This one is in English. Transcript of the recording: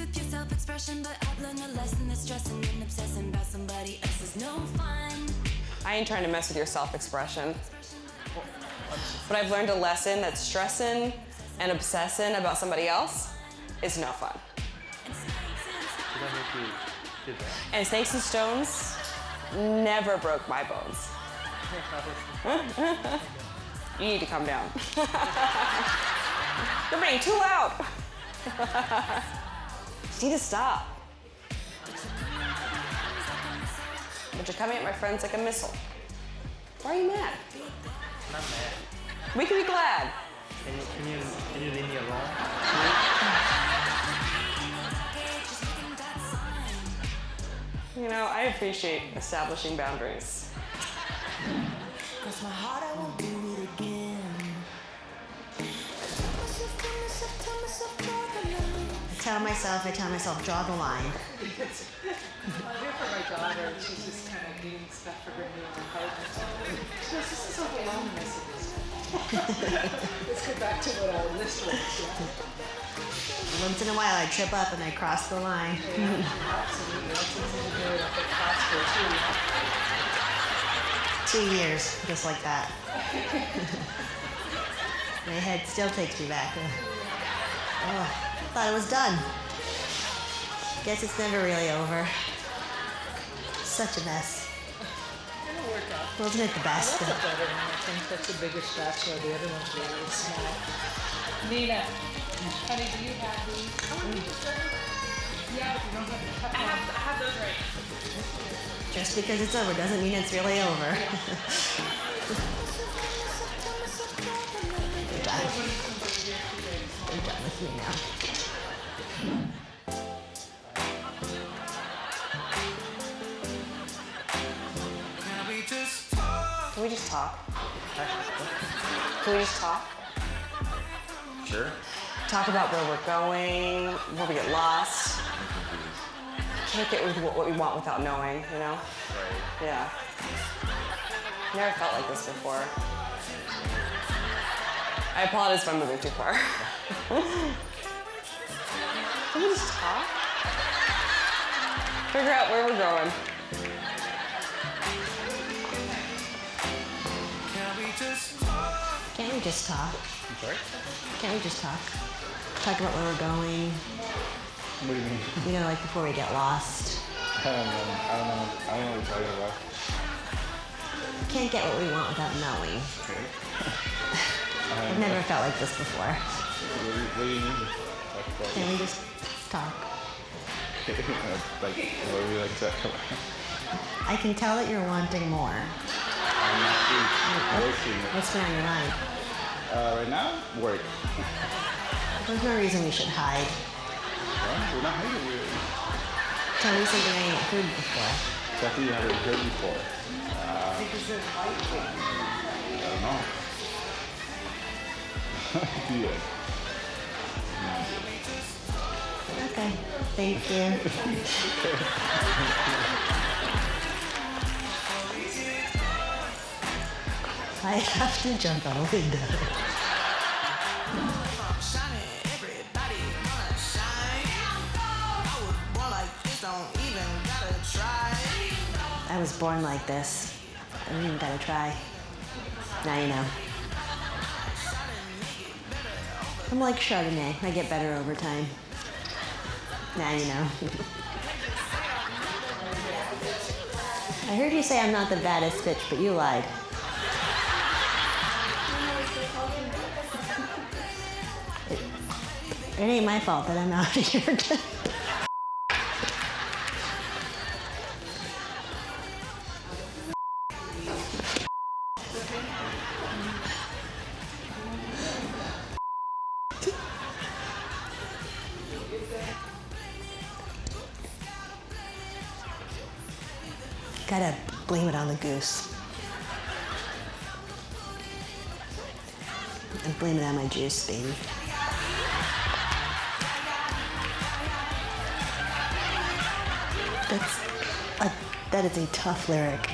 with your self-expression, but I've learned a lesson that stressing and obsessing about somebody else is no fun. I ain't trying to mess with your self-expression. But I've learned a lesson that stressing and obsessing about somebody else is no fun. And snakes and stones never broke my bones. You need to calm down. You're being too loud. You need to stop. But you're coming at my friends like a missile. Why are you mad? I'm not mad. We can be glad. Can you leave me alone? You know, I appreciate establishing boundaries. Cross my heart, I won't do it again. I tell myself, draw the line. I do for my daughter. She's just kind of needing stuff for her new apartment. She goes, this is overwhelming. I said, let's get back to what our list was. Yeah. Once in a while, I trip up and I cross the line. Yeah, absolutely. That's something to do it up at Costco, too. 2 years, just like that. My head still takes me back. Oh, thought it was done. Guess it's never really over. Such a mess. It'll work out. Wasn't it the best? That's a better one. I think that's the biggest spatula. The other one's really small. Nina, honey, do you have these? Yeah, but you don't have the I have those right. Just because it's over doesn't mean it's really over. You're done. You're done with me now. Can we just talk? Can we just talk? Sure. Talk about where we're going, where we get lost. Can't get with what we want without knowing, you know? Right. Yeah. Never felt like this before. I apologize if I'm moving too far. Can we just talk? Figure out where we're going. Can't we just talk? I'm sorry? Can't we just talk? Talk about where we're going. What do you mean? You know, like before we get lost. I don't know what you're talking about. Can't get what we want without knowing. Okay. I've never felt like this before. What do you need to talk about? Can we just talk? Like, what do you like to talk about? I can tell that you're wanting more. I'm not working. What's been on your mind? Right now, work. There's no reason we should hide. Well, we're not hiding. Tell me something I ain't heard before. Something you haven't heard before. Because they're lightweight. I don't know. Yeah. Okay, thank you. I have to jump out a window. I was born like this. I don't even gotta try. Now you know. I'm like Chardonnay. I get better over time. Now you know. I heard you say I'm not the baddest bitch, but you lied. It ain't my fault that I'm out here. Gotta blame it on the goose. And blame it on my juice, baby. That is a tough lyric.